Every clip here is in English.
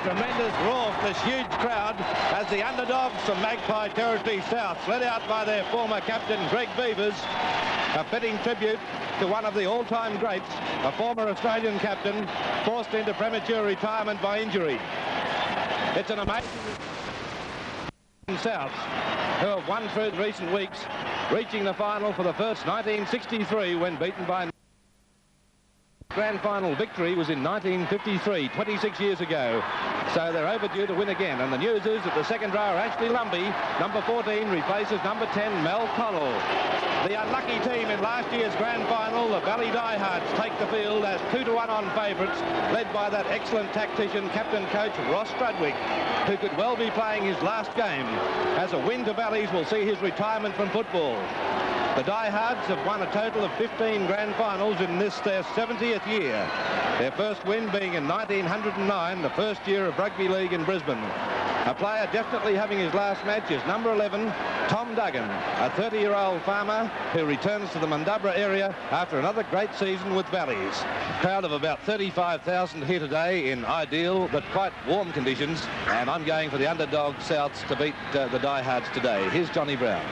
tremendous roar from this huge crowd as the underdogs from Magpie Territory South, led out by their former captain Greg Beavers, a fitting tribute to one of the all-time greats, a former Australian captain forced into premature retirement by injury. It's an amazing South who have won through recent weeks, reaching the final for the first 1963 when beaten by Grand Final victory was in 1953, 26 years ago. So they're overdue to win again. And the news is that the second rower, Ashley Lumbey, number 14, replaces number 10, Mel Connell. The unlucky team in last year's Grand Final, the Valley Diehards, take the field as 2-1 on favourites, led by that excellent tactician, captain coach Ross Strudwick, who could well be playing his last game, as a win to Valleys will see his retirement from football. The Diehards have won a total of 15 Grand Finals in this, their 70th year. Their first win being in 1909, the first year of rugby league in Brisbane. A player definitely having his last match is number 11, Tom Duggan, a 30-year-old farmer who returns to the Mundubbera area after another great season with Valleys. A crowd of about 35,000 here today in ideal but quite warm conditions, and I'm going for the underdog Souths to beat the Diehards today. Here's Johnny Brown.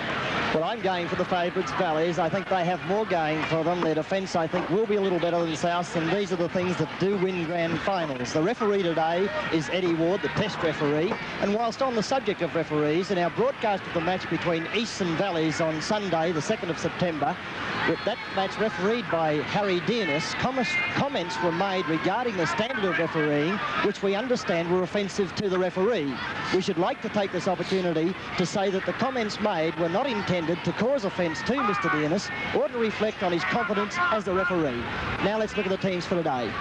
Well, I'm going for the favourites, Valleys. I think they have more going for them. Their defence, I think, will be a little better than Souths, and these are the things that do win Grand Finals. The referee today is Eddie Ward, the test referee. And whilst on the subject of referees, in our broadcast of the match between East and Valleys on Sunday, the 2nd of September, with that match refereed by Harry Dearness, comments were made regarding the standard of refereeing, which we understand were offensive to the referee. We should like to take this opportunity to say that the comments made were not intended to cause offence to Mr. Dearness or to reflect on his competence as the referee. Now let's look at the teams for today.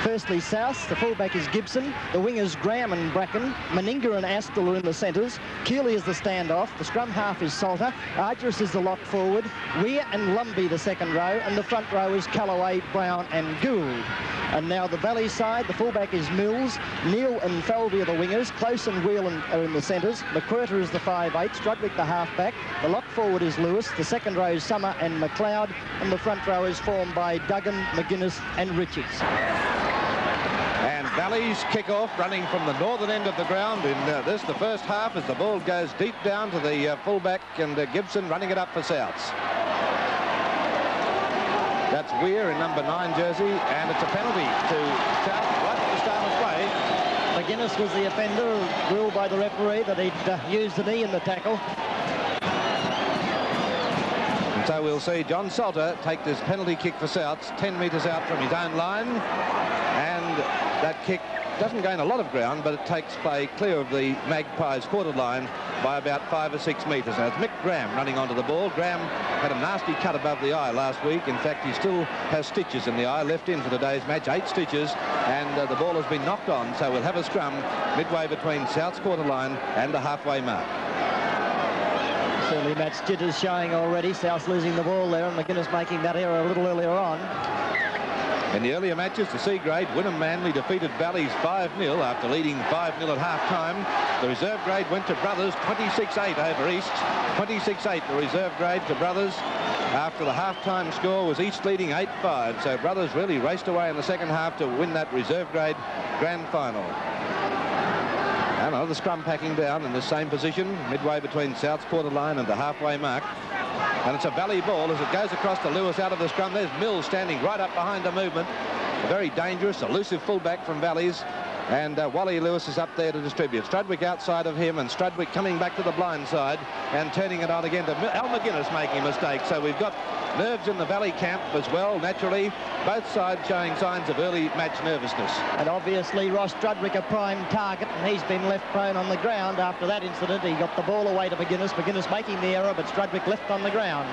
Firstly, South, the fullback is Gibson, the wingers Graham and Bracken, Meninga and Astle are in the centres, Keeley is the standoff, the scrum half is Salter, Argyris is the lock forward, Weir and Lumbey the second row, and the front row is Callaway, Brown and Gould. And now the Valley side, the fullback is Mills, Neal and Falvey are the wingers, Close and Whelan are in the centres, McQuirter is the 5'8", Strudwick the halfback, the lock forward is Lewis, the second row is Summer and McLeod, and the front row is formed by Duggan, McGuinness and Richards. And Valleys kick off, running from the northern end of the ground in the first half, as the ball goes deep down to the fullback, and Gibson running it up for Souths. That's Weir in number 9 jersey, and it's a penalty to South right at the start of play. McGuinness was the offender, ruled by the referee that he'd used the knee in the tackle. And so we'll see John Salter take this penalty kick for Souths, 10 metres out from his own line, and that kick doesn't gain a lot of ground, but it takes play clear of the Magpies quarter line by about 5 or 6 metres. Now it's Mick Graham running onto the ball. Graham had a nasty cut above the eye last week. In fact, he still has stitches in the eye, left in for today's match, 8 stitches, and the ball has been knocked on, so we'll have a scrum midway between South's quarter line and the halfway mark. Certainly match jitters showing already. South losing the ball there, and McGuinness making that error a little earlier on. In the earlier matches, the C grade, Wynnum Manly defeated Valleys 5-0 after leading 5-0 at half-time. The reserve grade went to Brothers 26-8 over East. 26-8 the reserve grade to Brothers after the half-time score was East leading 8-5. So Brothers really raced away in the second half to win that reserve grade Grand Final. And another scrum packing down in the same position, midway between South's quarter line and the halfway mark. And it's a Valley ball as it goes across to Lewis out of the scrum. There's Mills standing right up behind the movement. A very dangerous, elusive fullback from Valleys. And Wally Lewis is up there to distribute. Strudwick outside of him, and Strudwick coming back to the blind side and turning it on again to Al McGuinness making a mistake. So we've got nerves in the Valley camp as well, naturally. Both sides showing signs of early match nervousness. And obviously Ross Strudwick a prime target, and he's been left prone on the ground after that incident. He got the ball away to McGuinness. McGuinness making the error, but Strudwick left on the ground.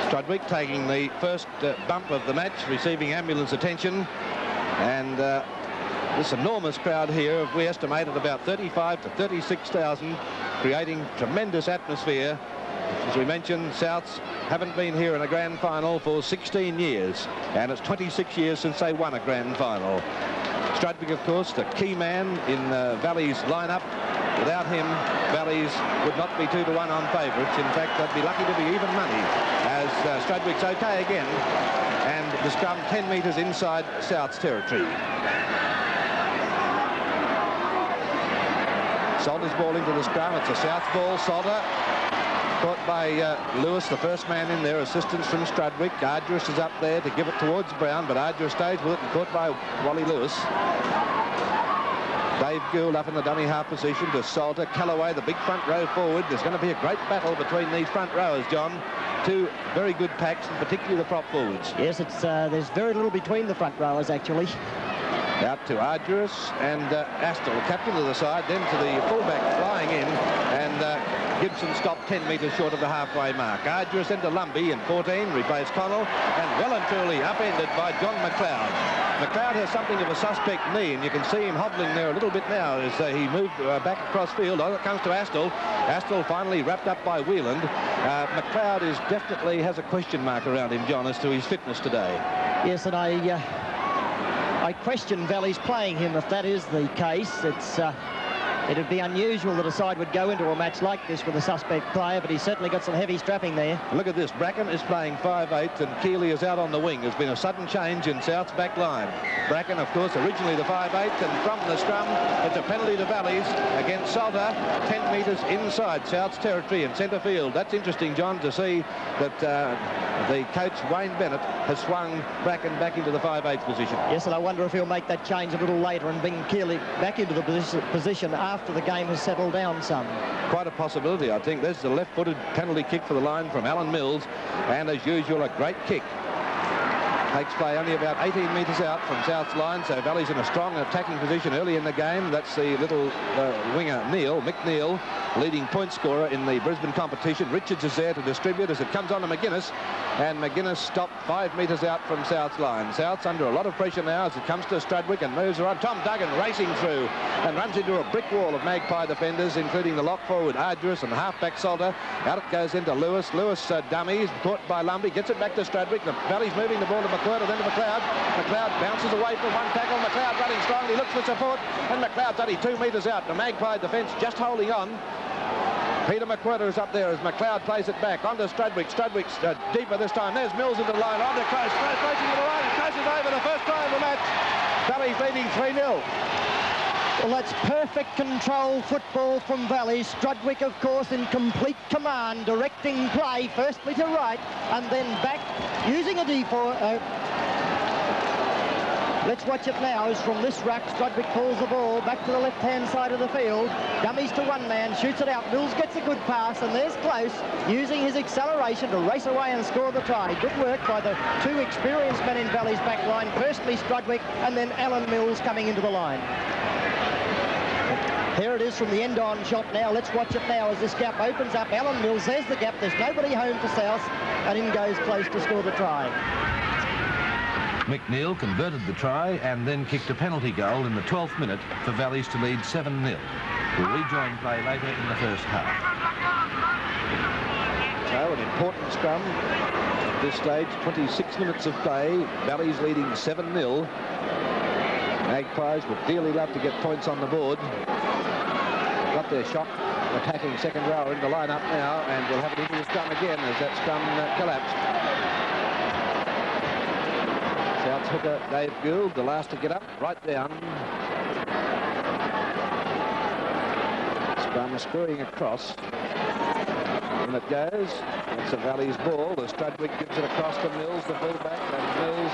Strudwick taking the first bump of the match, receiving ambulance attention, and this enormous crowd here, we estimate at about 35 to 36,000, creating tremendous atmosphere. As we mentioned, Souths haven't been here in a grand final for 16 years, and it's 26 years since they won a grand final. Strudwick, of course, the key man in Valley's lineup, Without him, Valleys would not be 2-1 on favourites. In fact, they'd be lucky to be even money, as Strudwick's okay again. And the scrum 10 metres inside South's territory. Salter's ball into the scrum. It's a South ball. Salter caught by Lewis, the first man in there. Assistance from Strudwick. Arduous is up there to give it towards Brown, but Arduous stays with it and caught by Wally Lewis. Dave Gould up in the dummy half position to Salter. Callaway, the big front row forward. There's going to be a great battle between these front rowers, John. Two very good packs, and particularly the prop forwards. Yes, there's very little between the front rowers, actually. Out to Arduous and Astle, captain of the side, then to the fullback flying in, and Gibson stopped 10 metres short of the halfway mark. Arduous into Lumbey in 14, replaced Connell, and well and truly upended by John McLeod. McLeod has something of a suspect knee, and you can see him hobbling there a little bit now as he moved back across field. Oh, it comes to Astle. Astle finally wrapped up by Wheeland. McLeod definitely has a question mark around him, John, as to his fitness today. Yes, and I question Valleys playing him if that is the case. It'd be unusual that a side would go into a match like this with a suspect player, but he's certainly got some heavy strapping there. Look at this. Bracken is playing 5/8 and Keeley is out on the wing. There's been a sudden change in South's back line. Bracken, of course, originally the 5/8, and from the scrum, it's a penalty to Valleys against Salter, 10 metres inside South's territory in centre field. That's interesting, John, to see that the coach, Wayne Bennett, has swung Bracken back into the 5/8 position. Yes, and I wonder if he'll make that change a little later and bring Keeley back into the position after the game has settled down some. Quite a possibility, I think. There's the left-footed penalty kick for the line from Alan Mills, and as usual, a great kick. Takes play only about 18 metres out from South's line, so Valley's in a strong attacking position early in the game. That's the little winger, Mick Neal, leading point scorer in the Brisbane competition. Richards is there to distribute as it comes on to McGuinness, and McGuinness stopped 5 metres out from South's line. South's under a lot of pressure now as it comes to Strudwick and moves around. Tom Duggan racing through and runs into a brick wall of Magpie defenders, including the lock forward Arduous and the halfback Salter. Out it goes into Lewis. Lewis dummies, caught by Lumbey, gets it back to Strudwick. The Valley's moving the ball to McQuirter, then to McLeod. McLeod bounces away from one tackle. McLeod running strongly, looks for support, and McLeod's only 2 metres out. The Magpie defence just holding on. Peter McQuirter is up there as McLeod plays it back onto Strudwick. Strudwick's deeper this time. There's Mills into the line, onto Close. Close racing to the line, and Close is over the first try of the match. Valley's leading 3-0. Well, that's perfect control football from Valley. Strudwick, of course, in complete command, directing play firstly to right and then back, using a D4. Let's watch it now as from this ruck, Strudwick pulls the ball back to the left-hand side of the field. Dummies to one man, shoots it out. Mills gets a good pass, and there's Close, using his acceleration to race away and score the try. Good work by the two experienced men in Valley's back line. Firstly Strudwick, and then Alan Mills coming into the line. Here it is from the end-on shot now. Let's watch it now as this gap opens up. Alan Mills, there's the gap. There's nobody home for South, and in goes Close to score the try. McNeil converted the try and then kicked a penalty goal in the 12th minute for Valleys to lead 7-0. We'll rejoin play later in the first half. So an important scrum at this stage, 26 minutes of play. Valleys leading 7-0. Magpies would dearly love to get points on the board. Got their shot attacking second rower in the line-up now, and we'll have it into the scrum again as that scrum collapsed. South's hooker Dave Gould, the last to get up, right down. Scrum screwing across. And it goes. It's a Valley's ball. The Strudwick gives it across to Mills, the fullback, and Mills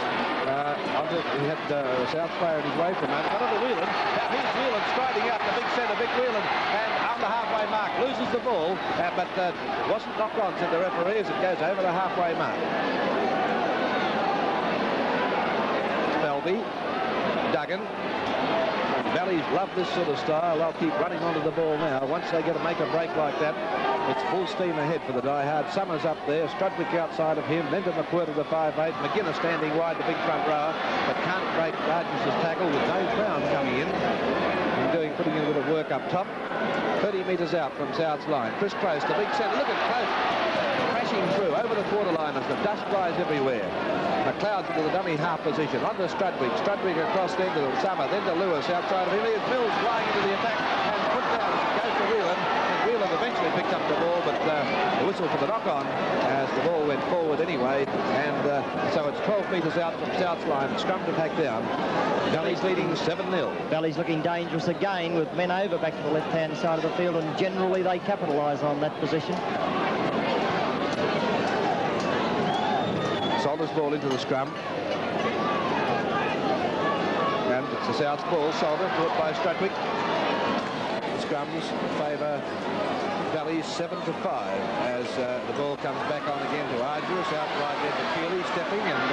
he had a South player in his way from him. Got onto Wheeland. Now here's Wheeland striding out, the big centre, Vic Wheeland, and on the halfway mark, loses the ball, but wasn't knocked on, said the referee, as it goes over the halfway mark. Duggan. Valleys love this sort of style. They'll keep running onto the ball now. Once they get to make a break like that, it's full steam ahead for the die-hard. Summers up there, Strudwick outside of him, then to McQuirter the 5'8". McGuinness standing wide, the big front rower, but can't break Arduous' tackle with Dave Brown coming in and putting in a bit of work up top. 30 metres out from South's line. Chris Close, the big centre. Look at Close crashing through over the quarter line as the dust flies everywhere. McLeod's into the dummy half position. Onto Strudwick. Strudwick across then to Summer, then to Lewis outside of him. Here's Mills flying into the attack and put down. Goes to picked up the ball, but the whistle for the knock-on as the ball went forward anyway, and so it's 12 metres out from South's line. Scrum to pack down. Valley's leading 7-0. Valley's looking dangerous again with men over back to the left-hand side of the field, and generally they capitalise on that position. Salter's ball into the scrum. And it's the South's ball. Salter caught by Strudwick. Scrums favour Valley 7-5 as the ball comes back on again to Arduous, out wide there to Keeley, stepping, and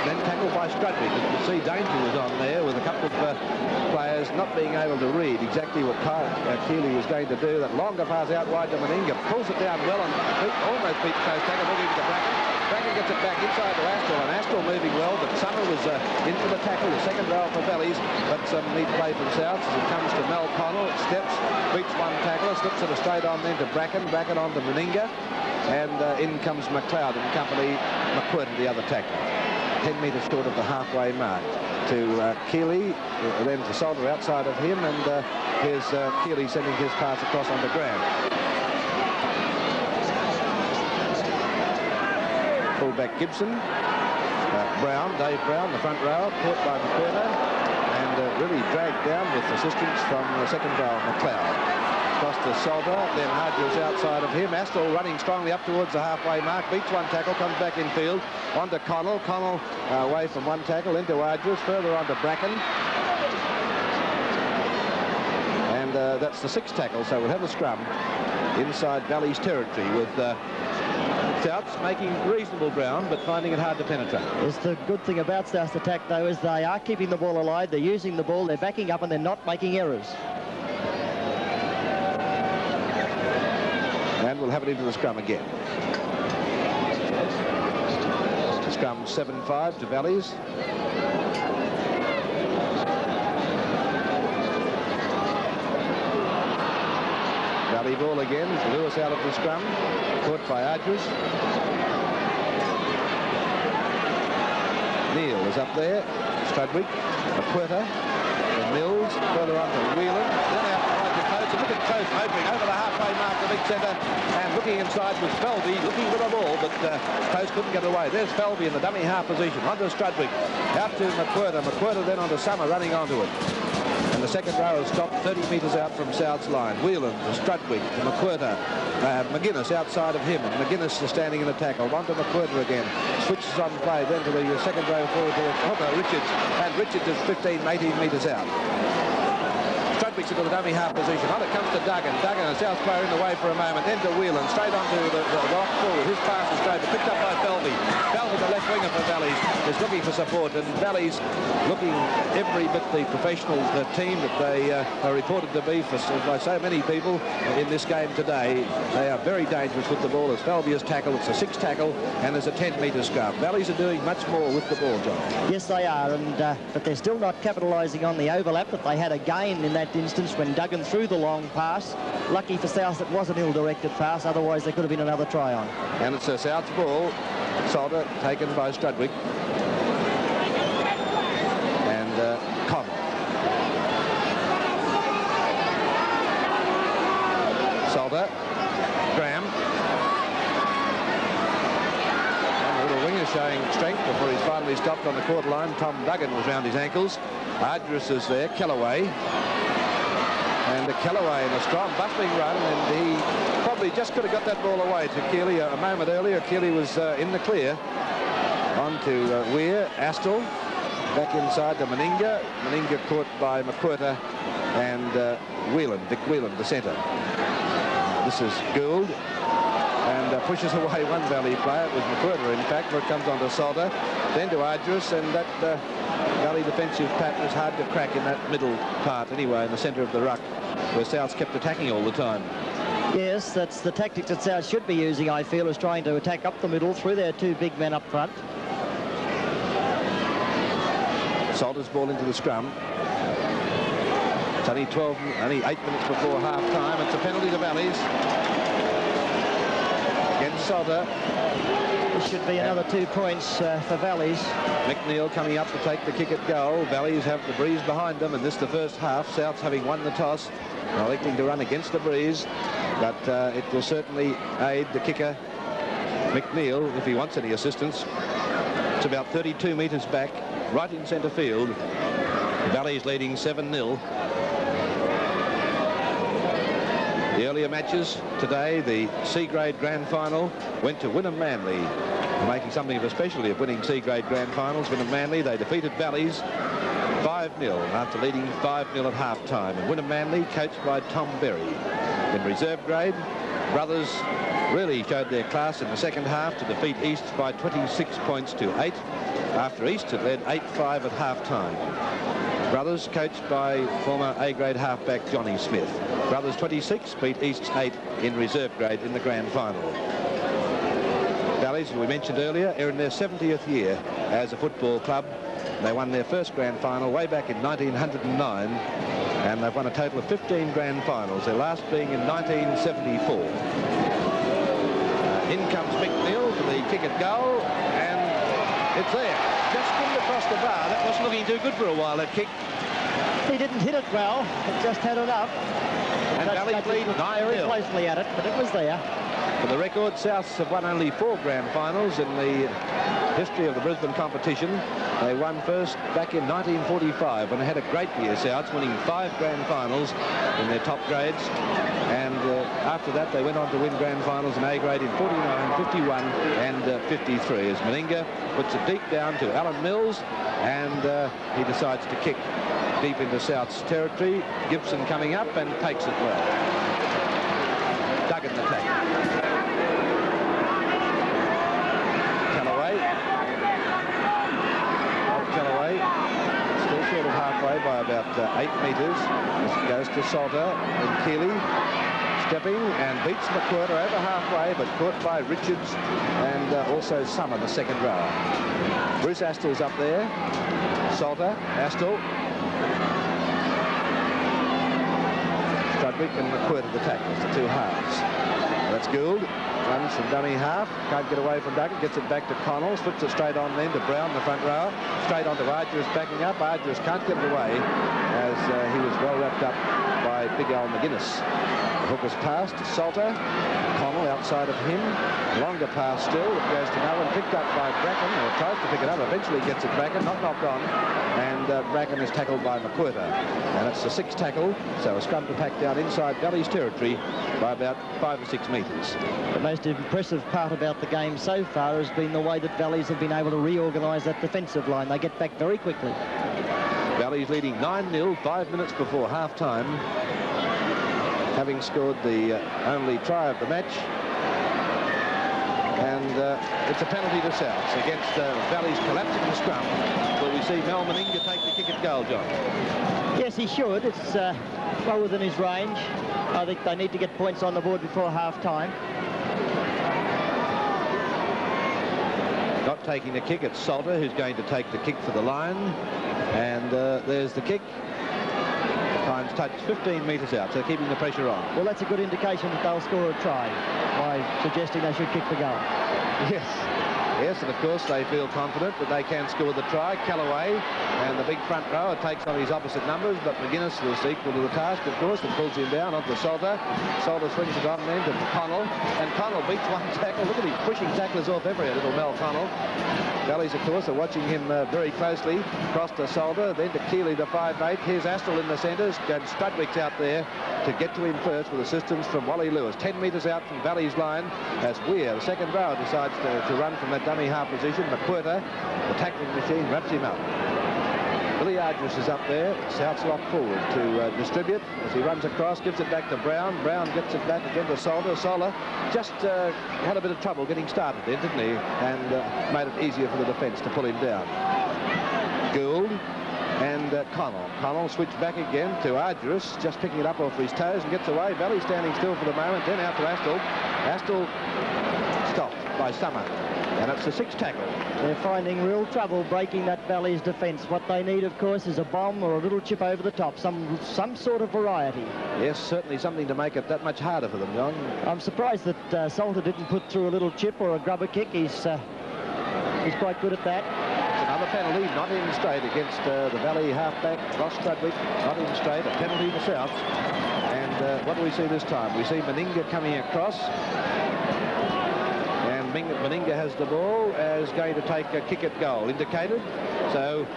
then tackled by Strudwick. You can see danger was on there with a couple of players not being able to read exactly what Keeley was going to do. That longer pass out wide to Meninga, pulls it down well and almost beats Coast tackle, moving to Bracken. Bracken gets it back inside to Astle, and Astle moving well, but Summer was into the tackle, the second row for Valleys, but some neat play from South as it comes to Mel Connell, steps, beats one tackler, slips it straight on then to Bracken on to Meninga, and in comes McLeod and company, McQuirter, the other tackler. 10 metres short of the halfway mark to Keeley, then to Salter outside of him, and here's Keeley sending his pass across onto Graham. Fullback Gibson, Dave Brown, the front row, caught by McQuirter, and really dragged down with assistance from the second row, McLeod. Across to Salter, then Arduous outside of him. Astle running strongly up towards the halfway mark, beats one tackle, comes back in field, on to Connell. Connell away from one tackle, into Arduous, further on to Bracken. And that's the sixth tackle, so we'll have a scrum inside Valley's territory with Souths making reasonable ground, but finding it hard to penetrate. It's the good thing about South's attack, though, is they are keeping the ball alive, they're using the ball, they're backing up, and they're not making errors. And we'll have it into the scrum again. Scrum 7-5 to Valleys. Valley ball again. Lewis out of the scrum. Caught by Arduous. Neal is up there. Strudwick. McQuirter. Mills. Further on to Whelan. Then out wide to Coates. Look at Coates opening over the halfway mark, the big centre. And looking inside was Felby, looking for the ball, but Coates couldn't get away. There's Felby in the dummy half position. Onto Strudwick. Out to McQuirter. McQuirter then onto Summer, running onto it. And the second row has stopped 30 metres out from South's line. Whelan to Strudwick to McQuirter. McGuinness outside of him. McGuinness is standing in the tackle. On to McQuirter again. Switches on play then to the second row forward to Richards. And Richards is 15, 18 metres out. Strudwick's into the dummy half position. On it comes to Duggan. Duggan, a South player in the way for a moment. Then to Whelan. Straight onto the rock forward. His pass is straight, but picked up by Felby. Felby, the left winger for Valleys, is looking for support. And Valleys looking every bit the professional team that they are reported to be by so many people in this game today. They are very dangerous with the ball. As Felby is tackled, it's a 6 tackle, and there's a 10-metre scrum. Valleys are doing much more with the ball, John. Yes, they are, and but they're still not capitalising on the overlap that they had again in that instance when Duggan threw the long pass. Lucky for South it was an ill-directed pass, otherwise there could have been another try on. And it's a South's ball. Salter taken by Strudwick. And Connell. Salter. Graham. And a little winger showing strength before he's finally stopped on the quarter line. Tom Duggan was round his ankles. Arduous is there. Kellaway. And Kellaway in a strong bustling run, and he probably just could have got that ball away to Keeley a moment earlier. Keeley was in the clear. On to Weir, Astle, back inside to Meninga. Meninga caught by McQuirter and Whelan, Vic Whelan, the centre. This is Gould, and pushes away one Valley player. It was McQuirter, in fact, where it comes on to Salter, then to Arduous, and that Valley defensive pattern is hard to crack in that middle part anyway, in the centre of the ruck, where South's kept attacking all the time. Yes, that's the tactics that South should be using, I feel, is trying to attack up the middle through their 2 big men up front. Salter's ball into the scrum. It's only 8 minutes before half-time. It's a penalty to Valleys. Against Salter. This should be another 2 points for Valleys. McNeil coming up to take the kick at goal. Valleys have the breeze behind them, and this the first half. Souths having won the toss, electing to run against the breeze, but it will certainly aid the kicker, McNeil, if he wants any assistance. It's about 32 metres back, right in centre field. Valleys leading 7-0. The earlier matches today, the C-grade Grand Final went to Wynnum Manly, making something of a specialty of winning C-grade Grand Finals. Wynnum Manly, they defeated Valleys 5-0 after leading 5-0 at half-time. And Wynnum Manly, coached by Tom Berry. In reserve grade, Brothers really showed their class in the second half to defeat East by 26 points to 8, after East had led 8-5 at half-time. Brothers, coached by former A-grade halfback Johnny Smith. Brothers 26 beat East's 8 in reserve grade in the Grand Final. Valleys, as we mentioned earlier, are in their 70th year as a football club. They won their first Grand Final way back in 1909, and they've won a total of 15 Grand Finals, their last being in 1974. In comes McNeil for the kick at goal, and it's there. Just skimmed across the bar. That wasn't looking too good for a while, that kick. He didn't hit it well. It just had it up. And Valleys lead 9-0. Very closely at it, but it was there. For the record, Souths have won only 4 Grand Finals in the history of the Brisbane competition. They won first back in 1945 when they had a great year, Souths, winning 5 Grand Finals in their top grades. And after that, they went on to win Grand Finals in A grade in 49, 51 and 53 as Meninga puts it deep down to Alan Mills, and he decides to kick deep into South's territory. Gibson coming up and takes it well. Duggan attack. Still short of halfway by about 8 metres. This goes to Salter and Keeley, stepping and beats McQuirter over halfway, but caught by Richards and also Summer, the second rower. Bruce Astl's up there. Salter, Astle, Strudwick and McQuirter the tackles, the 2 halves. That's Gould. Runs from dummy half, can't get away from Duggan, gets it back to Connell, flips it straight on then to Brown, the front row, straight on to Argyris backing up. Argyris can't get it away as he was well wrapped up by big Al McGuinness. The hook is passed to Salter, Connell outside of him, longer pass still, it goes to Nolan, picked up by Bracken, or tries to pick it up, eventually gets it back and not knocked on, and Bracken is tackled by McQuirter. And it's the 6th tackle, so a scrum to pack down inside Valleys territory by about 5 or 6 metres. The most impressive part about the game so far has been the way that Valleys have been able to reorganise that defensive line. They get back very quickly. Valleys leading 9-0, 5 minutes before half-time, having scored the only try of the match. And it's a penalty to Souths against Valleys collapsing the scrum. Will we see Mel Meninga take the kick at goal, John? Yes, he should. It's well within his range. I think they need to get points on the board before half-time. Not taking the kick, it's Salter who's going to take the kick for the line. And there's the kick. Time's touched 15 metres out, so keeping the pressure on. Well, that's a good indication that they'll score a try by suggesting they should kick the goal. Yes, and of course they feel confident that they can score the try. Callaway and the big front rower takes on his opposite numbers, but McGuinness was equal to the task, of course, and pulls him down onto Salter. Salter swings it on then to Connell, and Connell beats one tackle. Look at him pushing tacklers off everywhere, little Mel Connell. Valleys, of course, are watching him very closely. Cross to Salter, then to Keeley, the 5'8". Here's Astle in the centres, and Strudwick's out there to get to him first with assistance from Wally Lewis. 10 metres out from Valleys' line as Weir, the second rower, decides to run from that dummy half position. McQuirter, the tackling machine, wraps him up. Billy Argyris is up there. South's locked forward to distribute as he runs across, gives it back to Brown. Brown gets it back again to Salter. Salter just had a bit of trouble getting started then, didn't he? And made it easier for the defence to pull him down. Gould and Connell. Connell switched back again to Argyris, just picking it up off his toes and gets away. Valley standing still for the moment, then out to Astle. Astle stopped by Summer. And it's the sixth tackle. They're finding real trouble breaking that Valley's defence. What they need, of course, is a bomb or a little chip over the top, some sort of variety. Yes, certainly something to make it that much harder for them, John. I'm surprised that Salter didn't put through a little chip or a grubber kick. He's quite good at that. It's another penalty, not in straight, against the Valley halfback, Ross Strudwick, not in straight, a penalty for South. And what do we see this time? We see Meninga coming across. Meninga has the ball, is going to take a kick at goal, indicated. So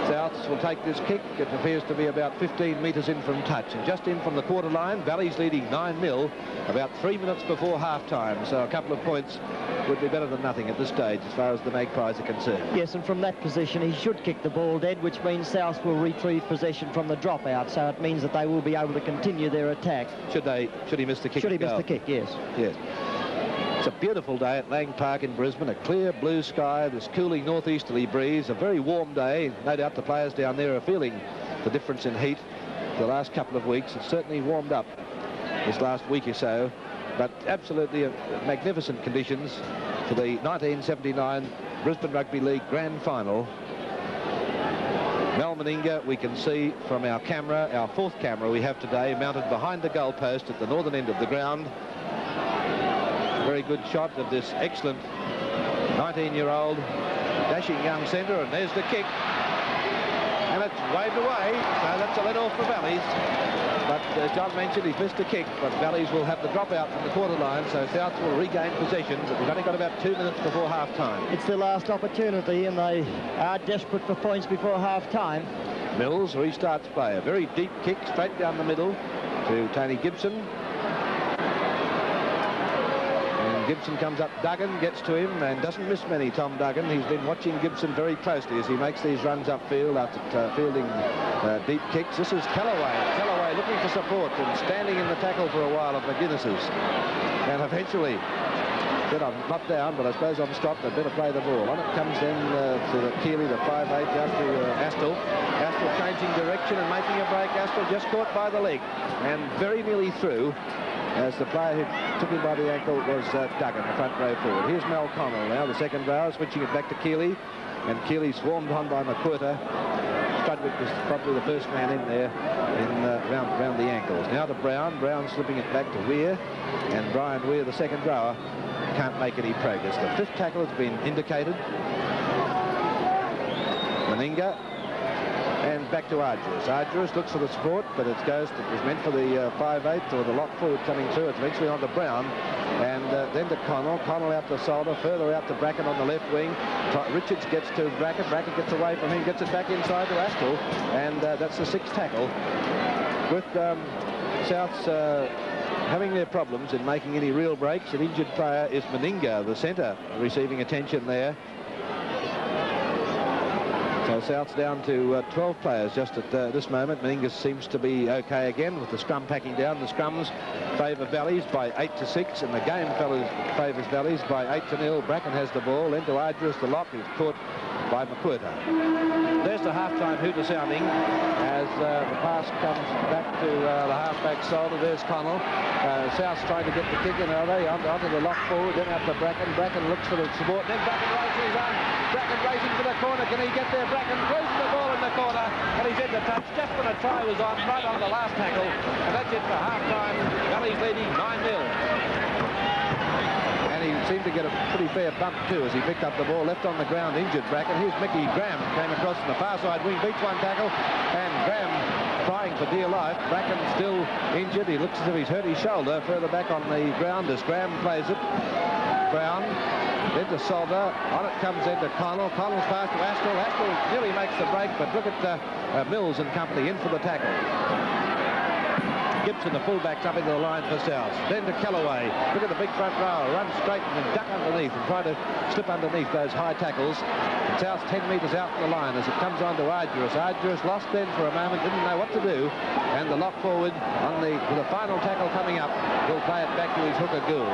Souths will take this kick. It appears to be about 15 metres in from touch. And just in from the quarter line, Valley's leading 9-0, about 3 minutes before half-time. So a couple of points would be better than nothing at this stage as far as the Magpies are concerned. Yes, and from that position, he should kick the ball dead, which means South will retrieve possession from the dropout. So it means that they will be able to continue their attack. Should he miss the kick? Should he miss the kick, yes. Yes. It's a beautiful day at Lang Park in Brisbane, a clear blue sky, this cooling northeasterly breeze, a very warm day. No doubt the players down there are feeling the difference in heat the last couple of weeks. It's certainly warmed up this last week or so, but absolutely magnificent conditions for the 1979 Brisbane Rugby League Grand Final. Mel Meninga, we can see from our camera, our fourth camera we have today, mounted behind the goalpost at the northern end of the ground. Very good shot of this excellent 19-year-old dashing young centre, and there's the kick. And it's waved away, so that's a let-off for Valleys. But as John mentioned, he's missed a kick, but Valleys will have the drop-out from the quarter line, so South will regain possession, but we've only got about 2 minutes before half-time. It's their last opportunity, and they are desperate for points before half-time. Mills restarts play. A very deep kick straight down the middle to Tony Gibson. Gibson comes up, Duggan gets to him and doesn't miss many, Tom Duggan. He's been watching Gibson very closely as he makes these runs upfield after fielding deep kicks. This is Callaway. Callaway looking for support and standing in the tackle for a while of McGuinness's. And eventually, said I'm not down, but I suppose I'm stopped. I'd better play the ball. On it comes then to Keeley, the 5'8", out to Astle. Astle changing direction and making a break. Astle just caught by the leg and very nearly through, as the player who took him by the ankle was Duggan, the front row forward. Here's Mel Connell now, the second row, switching it back to Keeley, and Keeley swarmed on by McQuirter. Strudwick was probably the first man in there round the ankles. Now to Brown. Brown slipping it back to Weir, and Brian Weir, the second rower, can't make any progress. The fifth tackle has been indicated. Meninga. And back to Argyros. Argyros looks for the support, but it was meant for the 5'8", or the lock forward coming through. It's eventually on to Brown, and then to Connell. Connell out to Solder, further out to Bracken on the left wing. Richards gets to Bracken. Bracken gets away from him, gets it back inside to Astle, and that's the sixth tackle. With Souths having their problems in making any real breaks, an injured player is Meninga, the centre, receiving attention there. So South's down to 12 players just at this moment. Meninga seems to be okay again with the scrum packing down. The scrums favour Valleys by 8-6, and the game favours Valleys by 8-0. Bracken has the ball, then to Argyros, the lock, who's caught by McQuirter. There's the half-time hooter sounding as the pass comes back to the half-back shoulder. There's Connell. South's trying to get the kick in, are they? Onto the lock forward, then out to Bracken. Bracken looks for the support, then Bracken raises his arm. Bracken racing for the corner. Can he get there? Bracken throws the ball in the corner, and he's in the touch just when a try was on, right on the last tackle. And that's it for half-time. Valley's leading 9-0. And he seemed to get a pretty fair bump too as he picked up the ball, left on the ground, injured Bracken. Here's Mickey Graham, came across from the far side wing, beats one tackle, and Graham trying for dear life. Bracken still injured. He looks as if he's hurt his shoulder further back on the ground as Graham plays it. Brown, then to Solder. On it comes into Connell. Connell's pass to Astle. Astle nearly makes the break, but look at Mills and company in for the tackle. Gibson, the fullback's up into the line for South. Then to Callaway. Look at the big front row. Run straight and duck underneath and try to slip underneath those high tackles. And South's 10 metres out from the line as it comes on to Argyros. Argyros lost then for a moment, didn't know what to do. And the lock forward with the final tackle coming up, will play it back to his hooker Gould.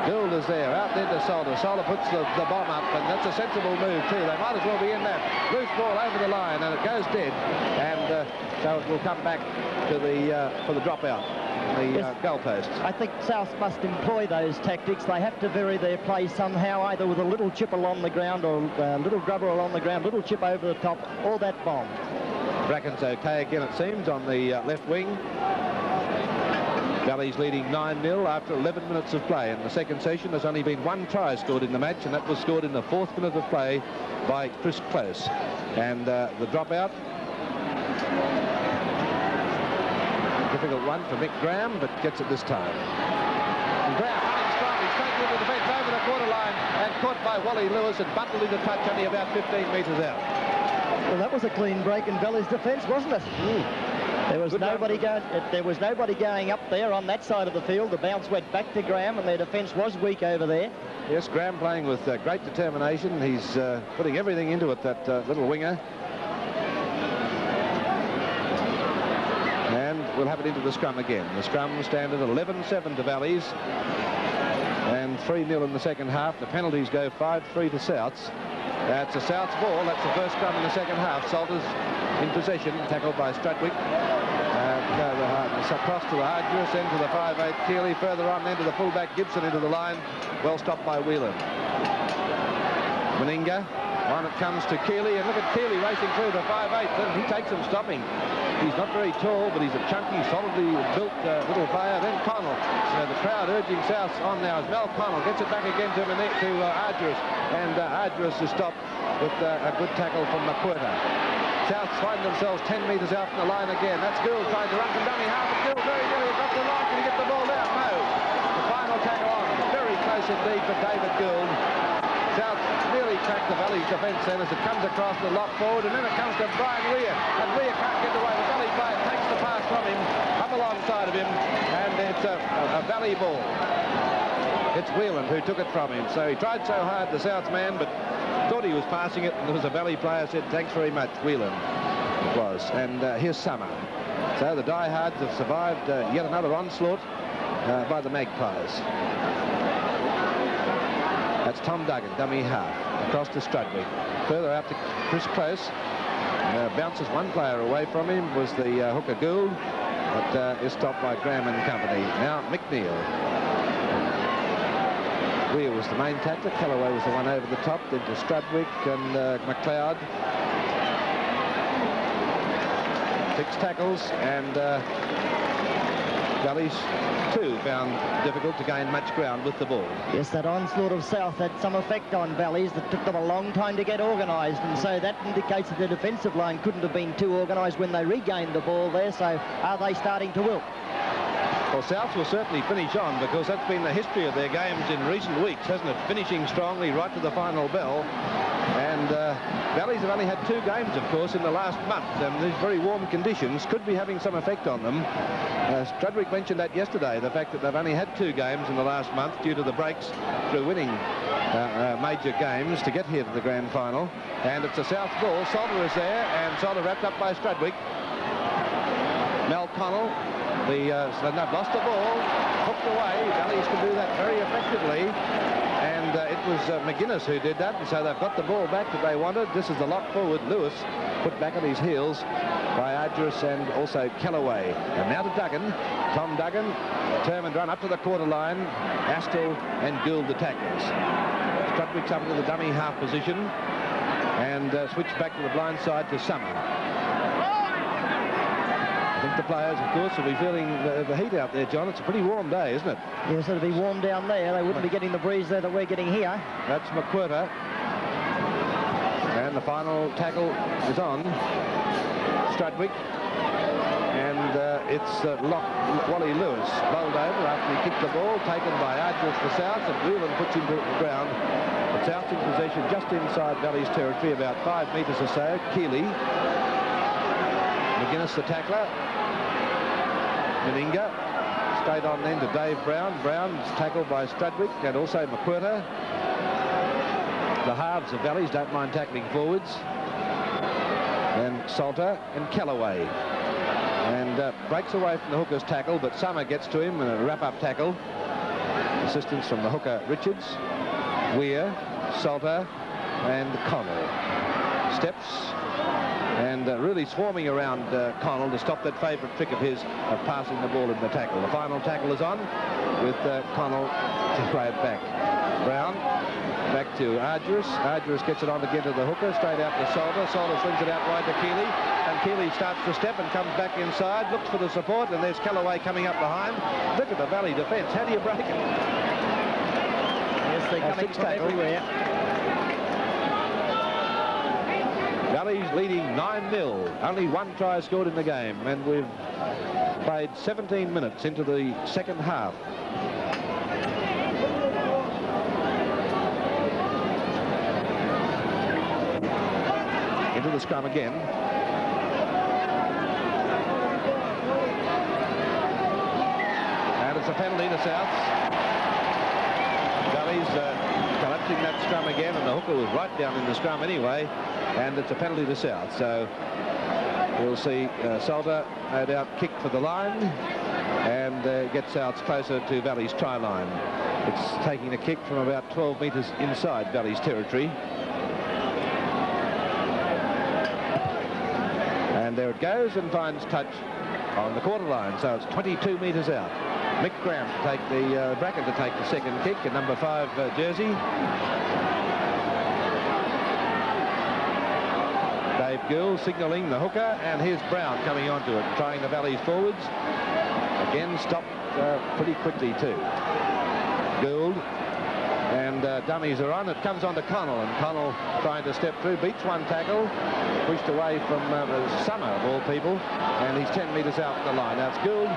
Gould is there, out there to Solder. Solder puts the bomb up, and that's a sensible move too. They might as well be in that. Loose ball over the line, and it goes dead. And so it will come back to for the dropout. the goalposts. I think South must employ those tactics. They have to vary their play somehow, either with a little chip along the ground or a little grubber along the ground, little chip over the top, or that bomb. Bracken's okay again, it seems, on the left wing. Valley's leading 9-0 after 11 minutes of play. In the second session, there's only been one try scored in the match, and that was scored in the 4th minute of play by Chris Close. And the dropout, difficult one for Mick Graham, but gets it this time. And Graham running strongly, straight into the defence, over the quarter line, and caught by Wally Lewis and bundled into touch only about 15 metres out. Well, that was a clean break in Valley's defence, wasn't it? There was nobody going up there on that side of the field. The bounce went back to Graham, and their defence was weak over there. Yes, Graham playing with great determination. He's putting everything into it, that little winger. And we'll have it into the scrum again. The scrum stand at 11-7 to Valleys, and 3-0 in the second half. The penalties go 5-3 to Souths. That's a Souths ball. That's the first scrum in the second half. Salters in possession, tackled by Strudwick. Across to the Hardress, then to the 5'8", Keeley. Further on, then to the fullback, Gibson into the line. Well stopped by Whelan. Meninga. On it comes to Keeley, and look at Keeley racing through the 5'8". He takes some stopping. He's not very tall, but he's a chunky, solidly built little player. Then Connell. So the crowd urging South on now as Mel Connell gets it back again to Ardress. And Ardress is stopped with a good tackle from McQuirter. South find themselves 10 metres out from the line again. That's Gould trying to run from dummy half. And Gould very nearly got the line. Can he get the ball down? No. The final tackle on. Very close indeed for David Gould. South nearly tracked the Valley's defence then as it comes across the lock forward, and then it comes to Brian Weir, and Weir can't get away. The Valley player takes the pass from him, up alongside of him, and it's a Valley ball. It's Whelan who took it from him, so he tried so hard, the South man, but thought he was passing it, and there was a Valley player said, thanks very much, Whelan. It was, and here's Summer. So the diehards have survived yet another onslaught by the Magpies. That's Tom Duggan, dummy half, across to Strudwick. Further out to Chris Close. Bounces one player away from him, was the hooker Gould, but is stopped by Graham and company. Now McNeil. Weir was the main tackler. Callaway was the one over the top, then to Strudwick and McLeod. 6 tackles, and Valleys too found difficult to gain much ground with the ball. Yes, that onslaught of South had some effect on Valleys that took them a long time to get organised, and so that indicates that the defensive line couldn't have been too organised when they regained the ball there. So are they starting to wilt? Well, South will certainly finish on, because that's been the history of their games in recent weeks, hasn't it? Finishing strongly right to the final bell. And Valleys have only had 2 games, of course, in the last month, and these very warm conditions could be having some effect on them. Strudwick mentioned that yesterday, the fact that they've only had 2 games in the last month due to the breaks through winning major games to get here to the grand final. And it's a South ball. Salter is there, and Salter wrapped up by Strudwick. Mel Connell. They've lost the ball, hooked away. Valleys can do that very effectively, and it was McGuinness who did that, and so they've got the ball back that they wanted. This is the lock forward. Lewis put back on his heels by Ardress and also Callaway. And now to Duggan. Tom Duggan, determined run up to the quarter line. Astle and Gould the tacklers. Strudwick's up into the dummy half position and switched back to the blind side to Summer. I think the players, of course, will be feeling the heat out there, John. It's a pretty warm day, isn't it? Yes, it'll be warm down there. They wouldn't be getting the breeze there that we're getting here. That's McQuirter. And the final tackle is on Strudwick. And it's Wally Lewis bowled over after he kicked the ball, taken by Ardress for South, and Whelan puts him to the ground. But South in possession just inside Valley's territory, about 5 metres or so. Keeley. McGuinness the tackler. Meninga. Straight on then to Dave Brown. Brown's tackled by Strudwick and also McQuirter. The halves of Valleys don't mind tackling forwards. Then Salter and Callaway. And breaks away from the hooker's tackle, but Summer gets to him in a wrap-up tackle. Assistance from the hooker Richards, Weir, Salter and Connell. Steps and really really swarming around Connell to stop that favourite trick of his of passing the ball in the tackle. The final tackle is on with Connell to play it back. Brown back to Argyros. Argyros gets it on again to the hooker, straight out to Solder. Solder swings it out wide to Keeley, and Keeley starts to step and comes back inside, looks for the support, and there's Callaway coming up behind. Look at the Valley defence. How do you break it? Yes, they're coming from everywhere. Valley's leading 9-0. Only one try scored in the game, and we've played 17 minutes into the second half. Into the scrum again. And it's a penalty to Souths. Valley's collapsing that scrum again, and the hooker was right down in the scrum anyway, and it's a penalty to South. So we'll see Salter, no doubt, kick for the line and get Souths closer to Valley's try line. It's taking a kick from about 12 metres inside Valley's territory. And there it goes and finds touch on the quarter line, so it's 22 metres out. Mick Graham to take the Bracken to take the second kick, a number 5 jersey. Dave Gould signalling the hooker, and here's Brown coming onto it, trying the Valley's forwards. Again stopped pretty quickly too. Gould. And dummies are on. It comes on to Connell, and Connell trying to step through, beats one tackle, pushed away from Summer of all people, and he's 10 metres out the line. Now it's Gould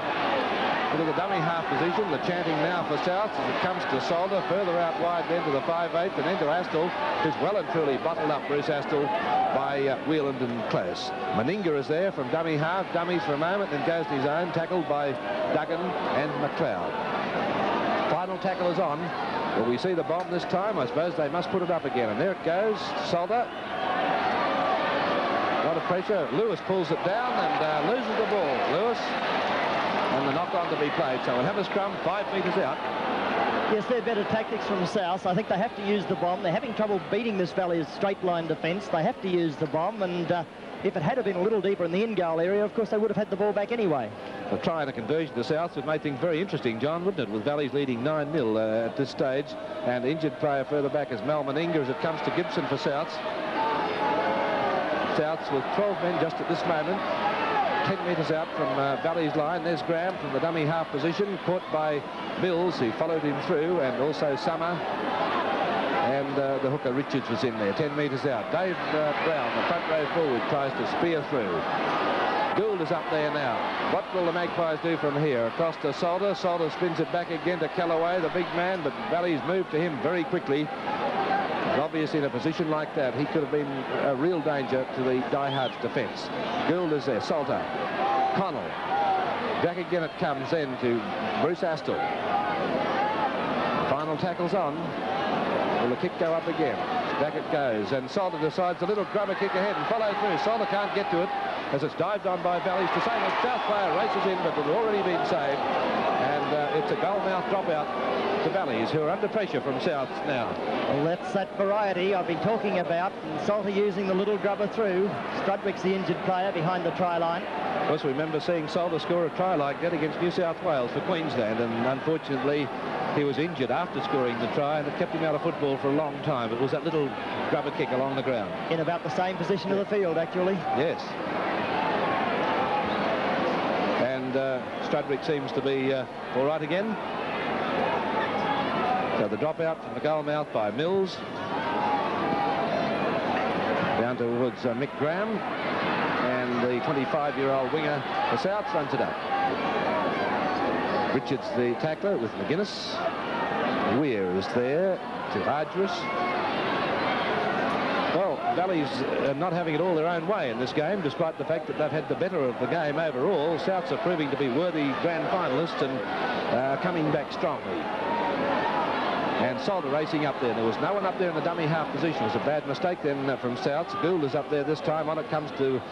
into the dummy half position. The chanting now for South as it comes to Solder, further out wide then to the 5/8 and then to Astle, who's well and truly bottled up, Bruce Astle, by Wheeland and Close. Meninga is there from dummy half, dummies for a moment, then goes to his own, tackled by Duggan and McLeod. Final tackle is on. Will we see the bomb this time? I suppose they must put it up again. And there it goes. Solder. A lot of pressure. Lewis pulls it down and loses the ball. Lewis. And the knock-on to be played. So we'll have a scrum 5 metres out. Yes, they're better tactics from South. I think they have to use the bomb. They're having trouble beating this Valley's straight-line defence. They have to use the bomb, and if it had been a little deeper in the in-goal area, of course, they would have had the ball back anyway. A try and a conversion to South would make things very interesting, John, wouldn't it? With Valley's leading 9-0 at this stage, and injured player further back is Mal Meninga as it comes to Gibson for Souths. Souths with 12 men just at this moment. 10 metres out from Valley's line. There's Graham from the dummy half position, caught by Mills, who followed him through, and also Summer. And the hooker Richards was in there, 10 metres out. Dave Brown, the front row forward, tries to spear through. Gould is up there now. What will the Magpies do from here? Across to Solder. Solder spins it back again to Callaway, the big man, but Valley's moved to him very quickly. Obviously, in a position like that, he could have been a real danger to the diehards' defence. Gould is there. Solder. Connell. Back again it comes then to Bruce Astle. Final tackle's on. Will the kick go up again? Back it goes, and Solder decides a little grubber kick ahead and follow through. Solder can't get to it as it's dived on by Valley's to save it. South player races in, but it had already been saved, and it's a goal-mouth dropout to Valley's, who are under pressure from South now. Well, that's that variety I've been talking about, and Salter using the little grubber through. Strudwick's the injured player behind the try line. Of course, we remember seeing Solder score a try like that against New South Wales for Queensland, and unfortunately he was injured after scoring the try, and it kept him out of football for a long time. It was that little grubber kick along the ground. In about the same position of the field, actually. Yes. And Strudwick seems to be all right again. So the dropout from the goal mouth by Mills. Down towards Mick Graham. And the 25-year-old winger, the Souths, runs it up. Richards, the tackler, with McGuinness. Weir is there to Argyros. Well, Valley's not having it all their own way in this game, despite the fact that they've had the better of the game overall. Souths are proving to be worthy grand finalists and coming back strongly. And Solder racing up there. There was no one up there in the dummy half position. It was a bad mistake then from Souths. Gould is up there this time. On it comes to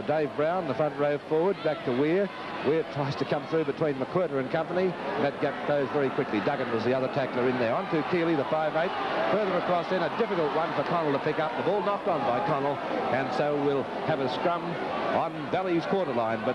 Dave Brown, the front row forward, back to Weir. Weir tries to come through between McQuirter and company. That gap closed very quickly. Duggan was the other tackler in there. On to Keeley, the 5'8". Further across then, a difficult one for Connell to pick up. The ball knocked on by Connell, and so we'll have a scrum on Valley's quarter line. But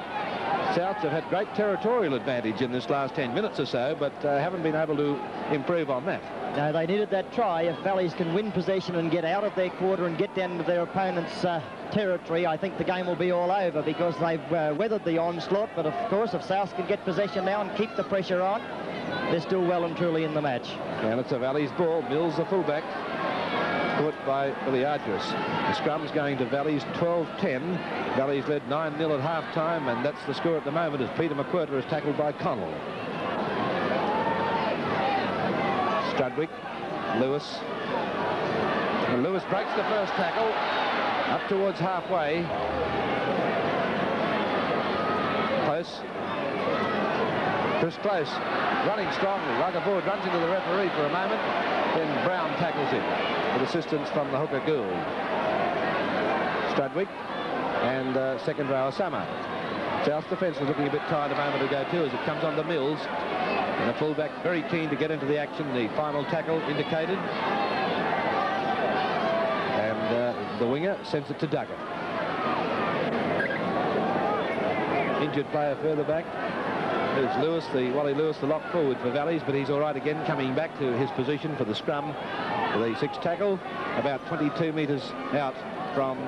Souths have had great territorial advantage in this last 10 minutes or so, but haven't been able to improve on that. No, they needed that try. If Valleys can win possession and get out of their quarter and get down into their opponent's territory, I think the game will be all over, because they've weathered the onslaught. But of course, if Souths can get possession now and keep the pressure on, they're still well and truly in the match. And it's a Valleys ball. Mills, the fullback, caught by Billy Arduous. The scrum's going to Valleys 12-10. Valleys led 9-0 at half-time, and that's the score at the moment as Peter McQuirter is tackled by Connell. Strudwick, Lewis. And Lewis breaks the first tackle up towards halfway. Close. Chris Close running strongly. Rutherford runs into the referee for a moment. Then Brown tackles him with assistance from the hooker Gould. Strudwick and second row Summer. South's defence was looking a bit tired a moment ago too as it comes on to Mills. And the fullback very keen to get into the action. The final tackle indicated. And the winger sends it to Duggan. Injured player further back. There's Lewis, Wally Lewis, the lock forward for Valleys, but he's all right again, coming back to his position for the scrum. For the sixth tackle, about 22 metres out from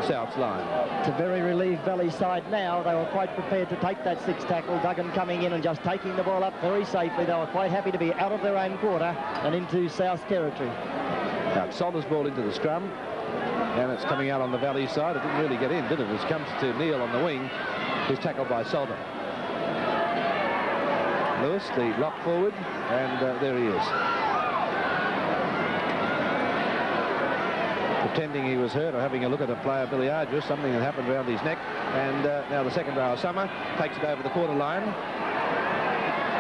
South's line. It's a very relieved Valley side now. They were quite prepared to take that sixth tackle. Duggan coming in and just taking the ball up very safely. They were quite happy to be out of their own quarter and into South's territory. Now, Solder's ball into the scrum, and it's coming out on the Valley side. It didn't really get in, did it? It comes to Neil on the wing. He's tackled by Solder. Lewis, the lock forward, and there he is. Pretending he was hurt or having a look at a player, Billy Arduous, something had happened around his neck. And now the second row, Summer takes it over the quarter line.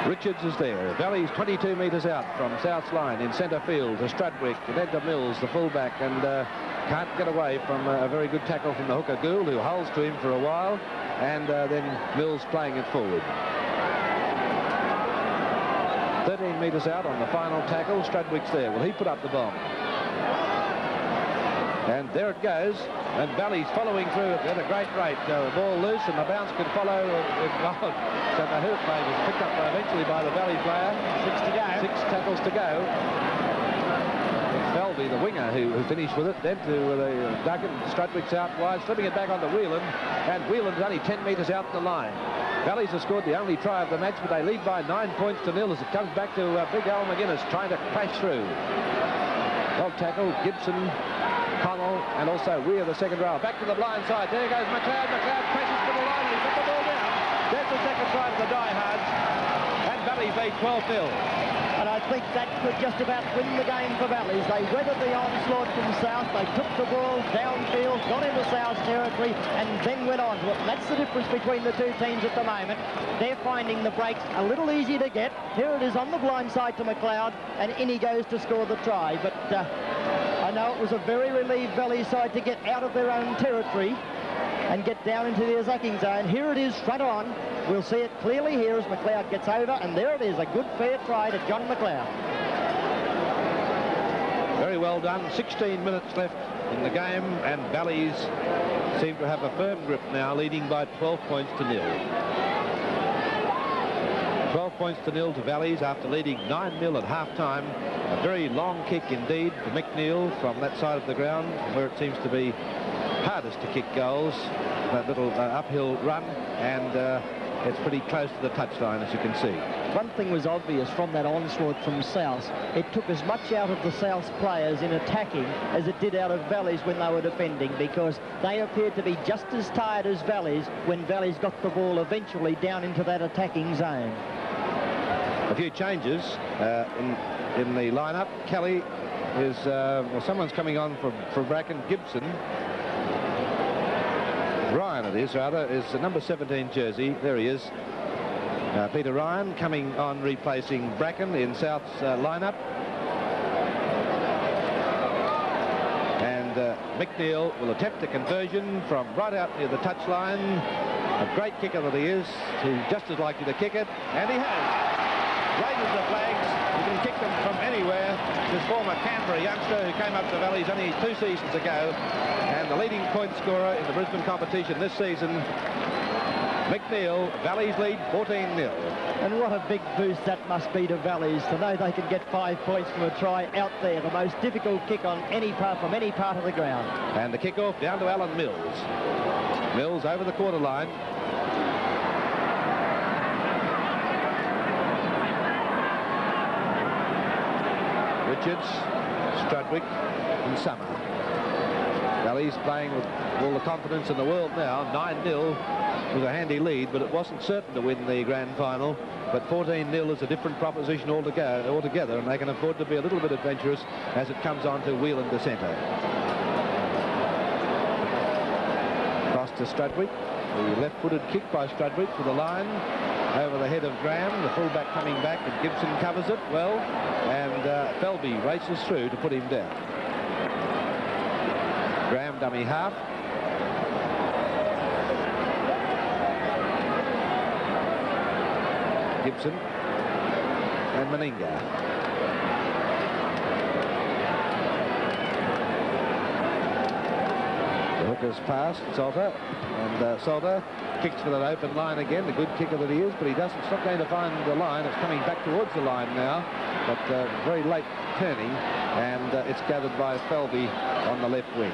Richards is there. Valley's 22 metres out from South's line in centre field to Strudwick, and then to Mills, the fullback, and can't get away from a very good tackle from the hooker Gould, who holds to him for a while, and then Mills playing it forward. 13 metres out on the final tackle. Strudwick's there. Will he put up the bomb? And there it goes. And Valley's following through at a great rate. The ball loose and the bounce could follow. So the hoop play was picked up eventually by the Valley player. 6 to go. 6 tackles to go. It's Felby, the winger, who finished with it. Then to the Duggan. Strudwick's out wide, slipping it back onto Whelan. And Whelan's only 10 metres out the line. Valleys have scored the only try of the match, but they lead by 9 points to 0 as it comes back to Big Al McGuinness trying to crash through. Well tackled, Gibson, Connell, and also Weir, the second row. Back to the blind side. There goes McLeod. McLeod crashes for the line. He's got the ball down. There's the second try to the diehards. And Valleys lead 12-0. And I think that could just about win the game for Valleys. They weathered the onslaught from South. They took the ball downfield, got into South's territory, and then went on to it. And that's the difference between the two teams at the moment. They're finding the breaks a little easy to get. Here it is on the blind side to McLeod, and in he goes to score the try. But I know it was a very relieved Valley side to get out of their own territory and get down into the attacking zone. Here it is front on. We'll see it clearly here as McLeod gets over, and there it is, a good fair try to John McLeod. Very well done. 16 minutes left in the game, and Valleys seem to have a firm grip now, leading by 12 points to 0. 12 points to 0 to Valleys after leading 9-0 at half-time. A very long kick indeed for McNeil from that side of the ground, where it seems to be hardest to kick goals. That little uphill run, and it's pretty close to the touchline, as you can see. One thing was obvious from that onslaught from South. It took as much out of the South players in attacking as it did out of Valleys when they were defending, because they appeared to be just as tired as Valleys when Valleys got the ball eventually down into that attacking zone. A few changes in the lineup. Kelly is, well, someone's coming on for Bracken. Gibson. Ryan, it is, rather, is the number 17 jersey. There he is. Peter Ryan coming on, replacing Bracken in South's lineup. McNeil will attempt a conversion from right out near the touchline. A great kicker that he is. He's just as likely to kick it, and he has. Raises the flags. He can kick them from anywhere. His former Canberra youngster who came up to Valleys only 2 seasons ago, and the leading point scorer in the Brisbane competition this season. McNeil, Valleys lead 14-0. And what a big boost that must be to Valleys to know they can get 5 points from a try out there, the most difficult kick on any part from any part of the ground. And the kick-off down to Alan Mills. Mills over the quarter line. Richards, Strudwick and Summer. Valleys playing with all the confidence in the world now. 9-0 with a handy lead, but it wasn't certain to win the grand final. But 14-0 is a different proposition altogether, and they can afford to be a little bit adventurous as it comes on to Whelan to centre. Cross to Strudwick. The left-footed kick by Strudwick for the line over the head of Graham. The fullback coming back, and Gibson covers it well, and Felby races through to put him down. Graham dummy half. Gibson and Meninga. The hooker's passed Salter, and Salter kicks for that open line again, the good kicker that he is, but it's not going to find the line. It's coming back towards the line now, but very late turning, and it's gathered by Felby on the left wing.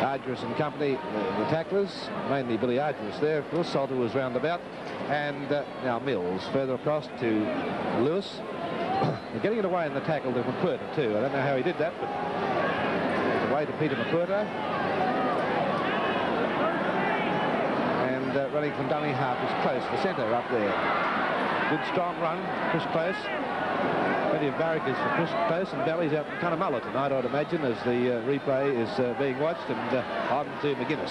Ardress and company, the tacklers, mainly Billy Ardress there. Of course, Salter was roundabout, and now Mills further across to Lewis. They're getting it away in the tackle to McWhirter too. I don't know how he did that, but it's away to Peter McWhirter. And running from dummy half is Close, the centre up there. Good strong run, Chris Close. Plenty of barricades for Chris Close, and Valleys out in Cunnamulla tonight, I'd imagine, as the replay is being watched, and on to McGuinness.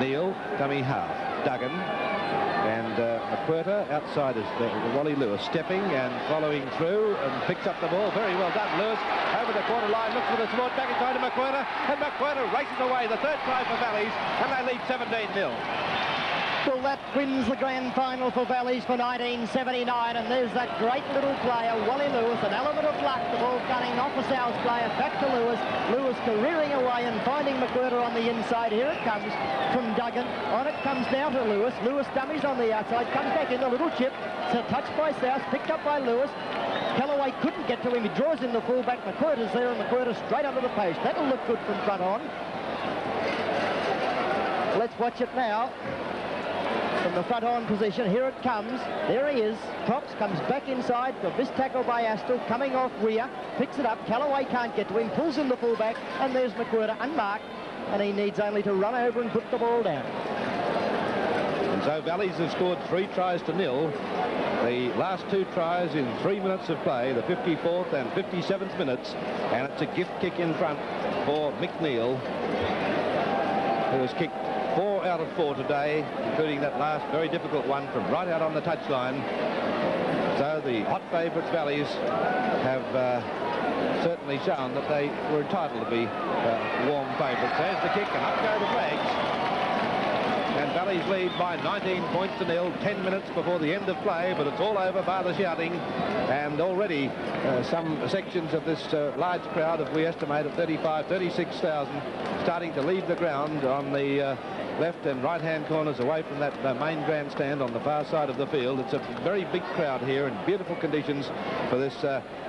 Neil, dummy half. Duggan and McWhirter outside is the Wally Lewis, stepping and following through and picks up the ball. Very well done, Lewis. Over the quarter line, looks for the support, back inside to McWhirter, and McWhirter races away. The third try for Valleys, and they lead 17-0. Well, that wins the grand final for Valleys for 1979, and there's that great little player, Wally Lewis, an element of luck. The ball gunning off a South player, back to Lewis. Lewis careering away and finding McWhirter on the inside. Here it comes from Duggan. On it comes now to Lewis. Lewis dummies on the outside, comes back in, a little chip. So touched by South, picked up by Lewis. Callaway couldn't get to him. He draws in the fullback. McWhirter's there, and McWhirter straight under the post. That'll look good from front on. Let's watch it now. From the front on position, here it comes. There he is. Props comes back inside for this tackle by Astle, coming off rear, picks it up. Callaway can't get to him, pulls in the fullback, and there's McWhirter unmarked, and he needs only to run over and put the ball down. And so Valleys have scored 3 tries to 0. The last 2 tries in 3 minutes of play, the 54th and 57th minutes, and it's a gift kick in front for McNeil, who has kicked 4 out of 4 today, including that last very difficult one from right out on the touchline. So the hot favourites Valleys have certainly shown that they were entitled to be warm favourites. There's the kick, and up go the flags. And Valleys lead by 19 points to 0, 10 minutes before the end of play, but it's all over by the shouting. And already some sections of this large crowd, if we estimate at 36,000, starting to leave the ground on the left and right-hand corners away from that main grandstand on the far side of the field. It's a very big crowd here in beautiful conditions for this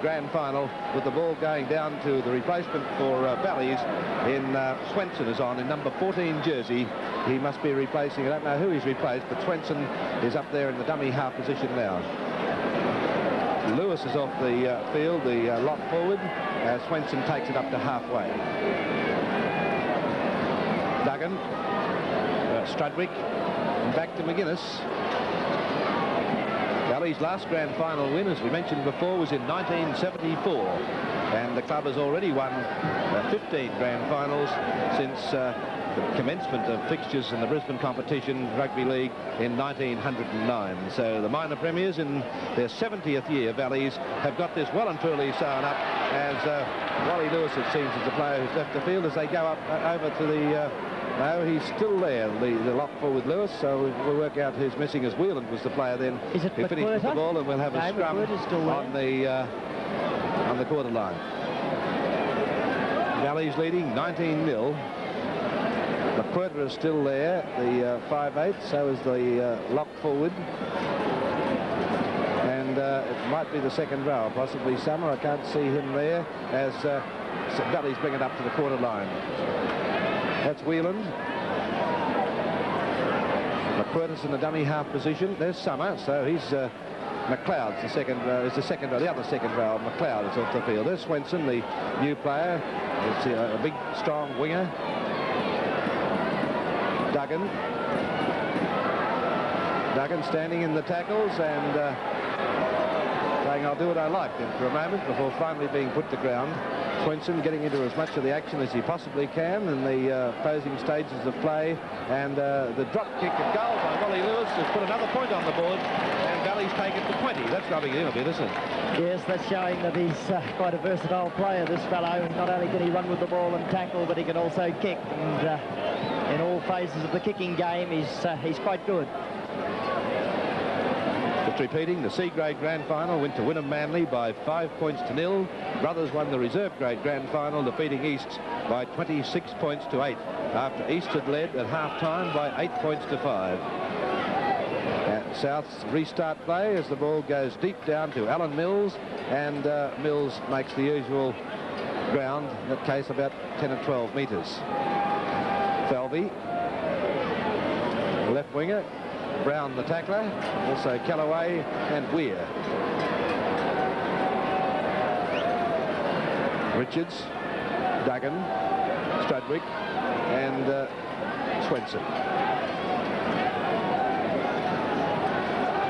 grand final, with the ball going down to the replacement for Valleys in Swenson is on in number 14 jersey. He must be replacing, I don't know who he's replaced, but Swenson is up there in the dummy half position now. Lewis is off the field, the lock forward. Swenson takes it up to halfway. Duggan, Strudwick, and back to McGuinness. Valleys' last grand final win, as we mentioned before, was in 1974, and the club has already won 15 grand finals since the commencement of fixtures in the Brisbane competition, Rugby League, in 1909. So the minor premiers in their 70th year, Valleys, have got this well and truly sewn up, as Wally Lewis, it seems, is the player who's left the field as they go up over to the... no, he's still there, the lock forward Lewis, so we'll work out who's missing, as Whelan was the player then who finished with the ball, and we'll have a scrum on the quarter line. Valleys leading 19-0. McQuirter is still there, the 5'8", so is the lock forward. And it might be the second row, possibly Summer. I can't see him there, as Valleys bring it up to the quarter line. That's Whelan. McQuirter's in the dummy half position. There's Summer, so he's McLeod's the second row. The other second row. McLeod is off the field. There's Swenson, the new player. It's a big, strong winger. Duggan standing in the tackles and saying, "I'll do what I like," then for a moment before finally being put to ground. Swenson getting into as much of the action as he possibly can in the closing stages of play, and the drop kick and goal by Wally Lewis has put another point on the board, and Valley's taken to 20. That's rubbing it in a bit, isn't it? Yes, that's showing that he's quite a versatile player, this fellow. Not only can he run with the ball and tackle, but he can also kick, and in all phases of the kicking game, he's quite good. Just repeating, the C grade grand final went to Wynnum Manly by 5-0. Brothers won the reserve grade grand final, defeating East by 26 points to 8, after East had led at half-time by 8-5. South's restart play as the ball goes deep down to Alan Mills, and Mills makes the usual ground, in that case about 10 or 12 metres. Falvey, the left winger, Brown the tackler, also Callaway and Weir. Richards, Duggan, Strudwick and Swenson.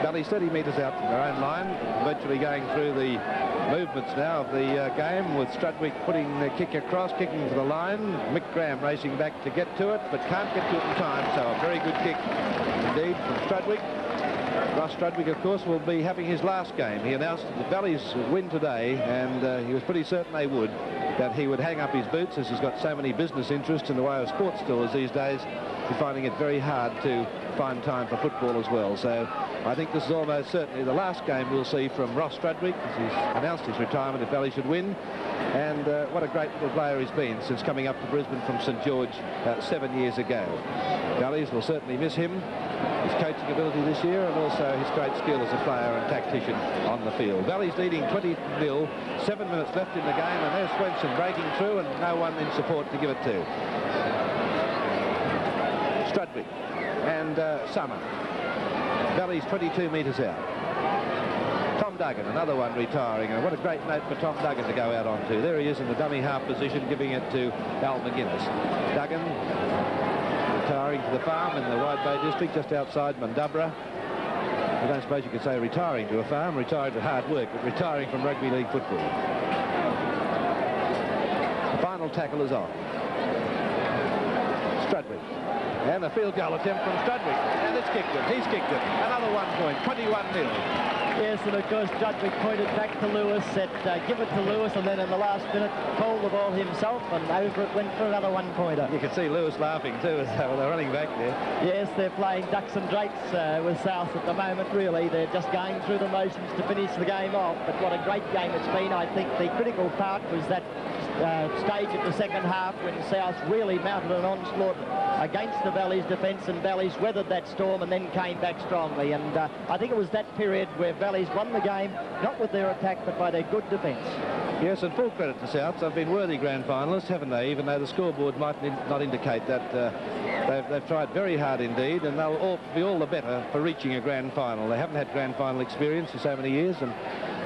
Valley's 30 metres out from their own line, virtually going through the movements now of the game, with Strudwick putting the kick across, kicking to the line. Mick Graham racing back to get to it, but can't get to it in time, so a very good kick indeed from Strudwick. Ross Strudwick, of course, will be having his last game. He announced that the Valleys would win today, and he was pretty certain they would, that he would hang up his boots, as he's got so many business interests in the way of sports stores these days. He's finding it very hard to find time for football as well. So I think this is almost certainly the last game we'll see from Ross Strudwick, as he's announced his retirement if Valley should win. And what a great little player he's been since coming up to Brisbane from St George 7 years ago. Valleys will certainly miss him, his coaching ability this year, and also his great skill as a player and tactician on the field. Valley's leading 20-0, 7 minutes left in the game, and there's Swenson breaking through and no one in support to give it to. Strudwick and Summer. Valley's 22 metres out. Tom Duggan, another one retiring, and what a great note for Tom Duggan to go out onto. There he is in the dummy half position, giving it to Al McGuinness. Duggan retiring to the farm in the Wide Bay district, just outside Mundubbera. I don't suppose you could say retiring to a farm, retiring to hard work, but retiring from rugby league football. The final tackle is on. Strudwick. And a field goal attempt from Strudwick. And it's kicked it. He's kicked it. Another 1 point. 21-0. Yes, and of course Strudwick pointed back to Lewis, said give it to Lewis, and then in the last minute called the ball himself, and over it went for another 1-pointer. You can see Lewis laughing too as they're running back there. Yes, they're playing ducks and drakes with South at the moment, really. They're just going through the motions to finish the game off, but what a great game it's been. I think the critical part was that stage of the second half when South really mounted an onslaught against the Valleys defence, and Valleys weathered that storm and then came back strongly. And I think it was that period where Valleys won the game, not with their attack, but by their good defence. Yes, and full credit to South. They've been worthy grand finalists, haven't they? Even though the scoreboard might not indicate that. They've tried very hard indeed, and they'll all be all the better for reaching a grand final. They haven't had grand final experience for so many years, and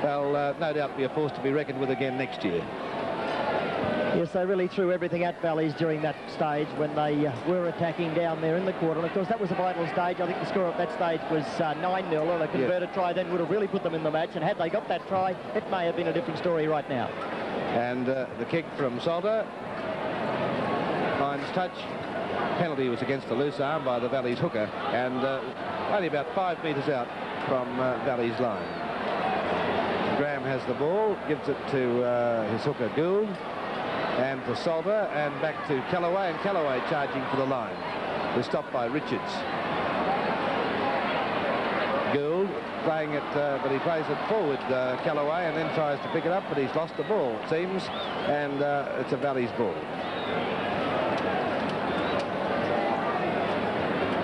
they'll no doubt be a force to be reckoned with again next year. Yes, they really threw everything at Valleys during that stage when they were attacking down there in the quarter. And of course, that was a vital stage. I think the score at that stage was 9-0, and a converted try then would have really put them in the match. And had they got that try, it may have been a different story right now. And the kick from Salter finds touch penalty was against the loose arm by the Valley's hooker, and only about 5 metres out from Valley's line. Graham has the ball, gives it to his hooker Gould, and to Salter, and back to Callaway, and Callaway charging for the line. They're stopped by Richards. Gould playing it, but he plays it forward, Callaway, and then tries to pick it up, but he's lost the ball, it seems, and it's a Valley's ball.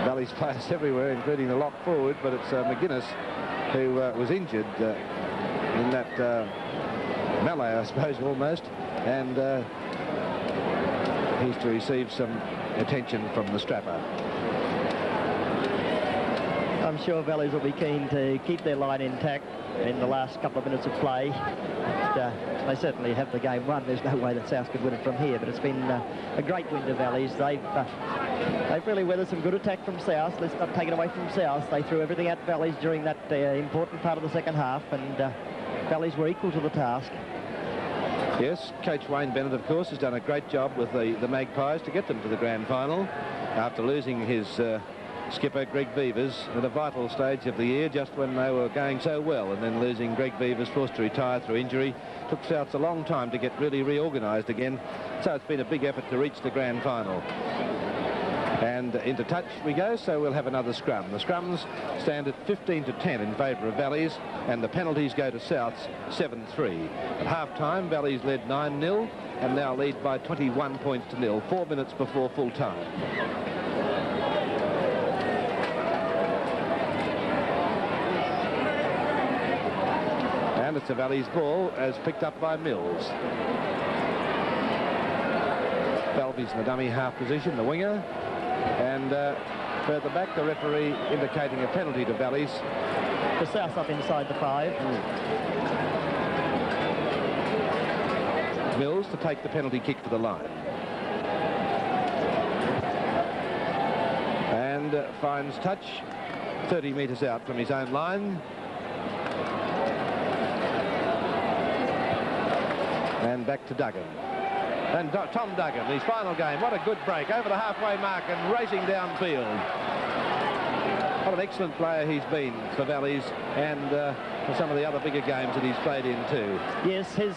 Valley's players everywhere, including the lock forward, but it's McGuinness who was injured in that melee, I suppose, almost, and he's to receive some attention from the strapper. I'm sure Valleys will be keen to keep their line intact in the last couple of minutes of play. But, they certainly have the game won. There's no way that South could win it from here, but it's been a great win to Valleys. They've really weathered some good attack from South. Let's not take it away from South. They threw everything at Valleys during that important part of the second half, and Valleys were equal to the task. Yes, Coach Wayne Bennett, of course, has done a great job with the Magpies to get them to the grand final after losing his skipper Greg Beavers at a vital stage of the year, just when they were going so well, and then losing Greg Beavers, forced to retire through injury. Took Souths a long time to get really reorganised again, so it's been a big effort to reach the grand final. And into touch we go, so we'll have another scrum. The scrums stand at 15-10 in favour of Valleys, and the penalties go to Souths 7-3. At half-time, Valleys led 9-0 and now lead by 21 points to nil, 4 minutes before full time. And it's a Valley's ball, as picked up by Mills. Belby's in the dummy half position, the winger. And further back, the referee indicating a penalty to Valleys. The South up inside the 5. Mills to take the penalty kick for the line. And finds touch 30 metres out from his own line. And back to Duggan. And Tom Duggan, his final game. What a good break over the halfway mark and racing downfield. What an excellent player he's been for Valleys, and for some of the other bigger games that he's played in too. Yes, his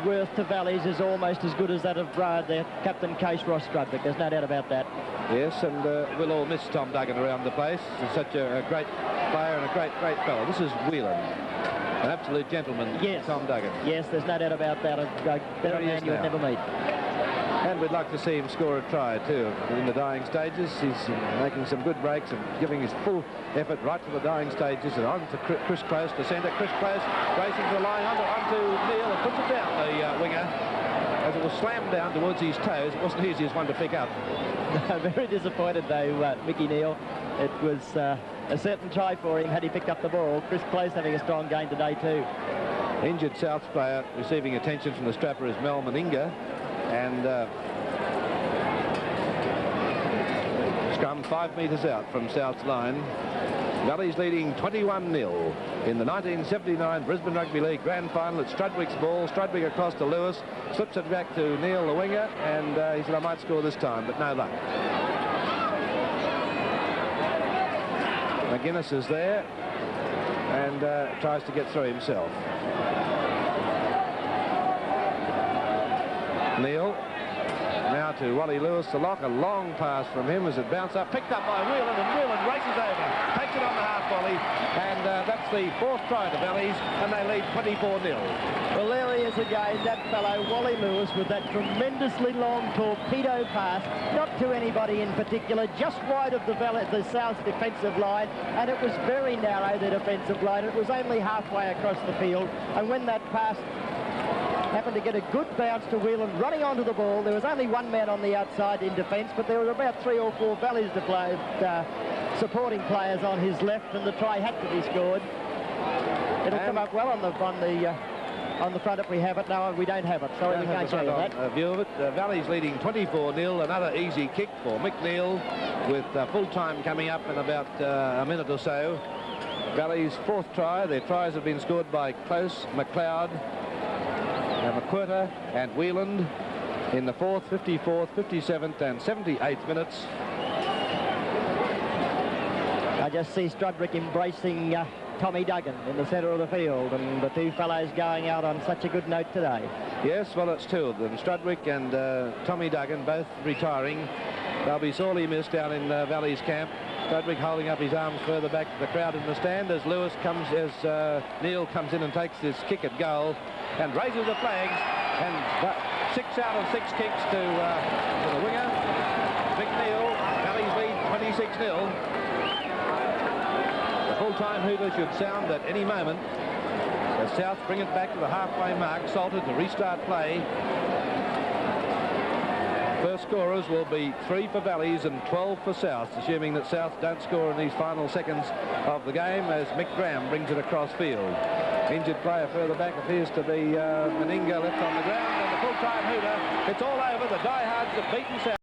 worth to Valleys is almost as good as that of their captain, Case Ross Strudwick. There's no doubt about that. Yes, and we'll all miss Tom Duggan around the place. He's such a great player and a great fellow. This is Whelan. An absolute gentleman, yes. Tom Duggan. Yes, there's no doubt about that. A better man you would never meet. And we'd like to see him score a try too in the dying stages. He's making some good breaks and giving his full effort right to the dying stages, and on to Chris Close to centre. Chris Close racing to the line onto Neil, and puts it down, the winger, as it was slammed down towards his toes. It wasn't the easiest one to pick up. Very disappointed though, Mickey Neal. It was a certain try for him had he picked up the ball. Chris Close having a strong game today too. Injured Souths player receiving attention from the strapper is Mel Meninga, and scrum 5 metres out from South's line. Valley's leading 21-0 in the 1979 Brisbane Rugby League Grand Final. It's Strudwick's ball. Strudwick across to Lewis, slips it back to Neil, the winger, and he said, I might score this time, but no luck. McGuinness is there and tries to get through himself. Neil now to Wally Lewis, the lock. A long pass from him as it bounced up, picked up by Whelan, and Whelan races over, takes it on the half volley, and that's the 4th try to Valleys, and they lead 24-0. Well, there he is again, that fellow Wally Lewis, with that tremendously long torpedo pass, not to anybody in particular, just wide of the South's defensive line, and it was very narrow, the defensive line. It was only halfway across the field, and when that pass happened to get a good bounce to Whelan running onto the ball. There was only one man on the outside in defence, but there were about 3 or 4 Valleys supporting players on his left, and the try had to be scored. It'll come up well on the front if we have it. No, we don't have it. Sorry, we can't show you that. A view of it. Valley's leading 24-0. Another easy kick for Mick Neal, with full time coming up in about a minute or so. Valley's 4th try. Their tries have been scored by Close, McLeod, McQuirter and Whelan. in the 4th, 54th, 57th and 78th minutes. I just see Strudwick embracing Tommy Duggan in the centre of the field, and the two fellows going out on such a good note today. Yes, well, it's two of them, Strudwick and Tommy Duggan, both retiring. They'll be sorely missed down in Valley's camp. Strudwick holding up his arms further back to the crowd in the stand as Neil comes in and takes his kick at goal and raises the flags, and 6 out of 6 kicks to the winger, Vic Neil. Valley's lead 26-0. The full-time hooter should sound at any moment as South bring it back to the halfway mark. Salter to restart play. First scorers will be 3 for Valleys and 12 for South, assuming that South don't score in these final seconds of the game as Mick Graham brings it across field. Injured player further back appears to be Meninga left on the ground, and the full-time hooter, it's all over. The diehards have beaten South.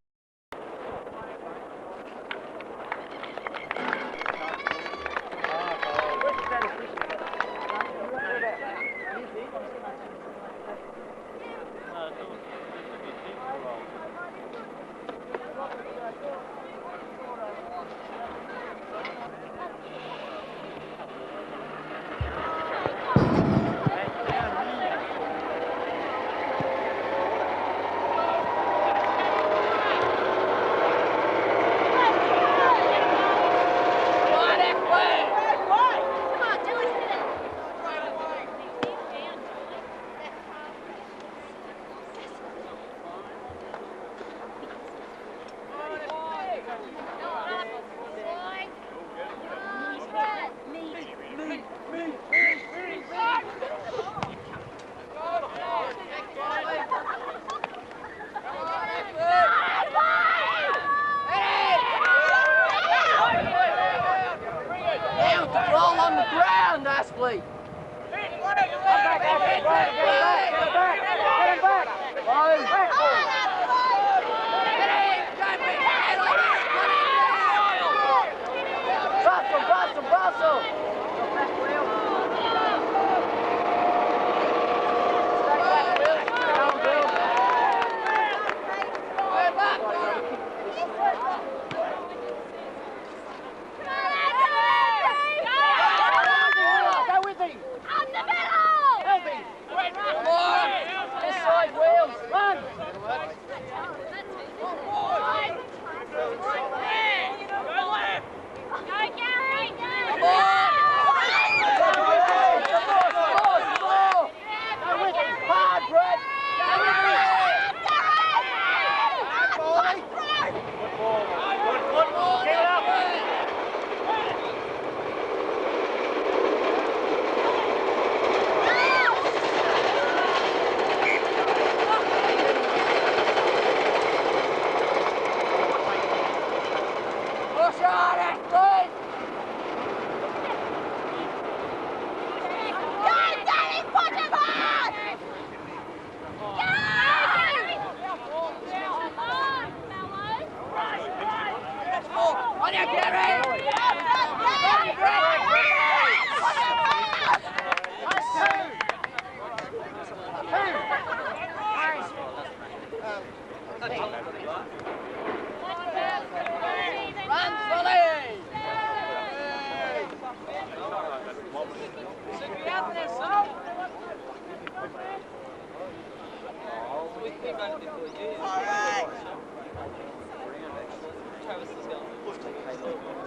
Roll on the ground, Aspley. Bustle. Travis is going.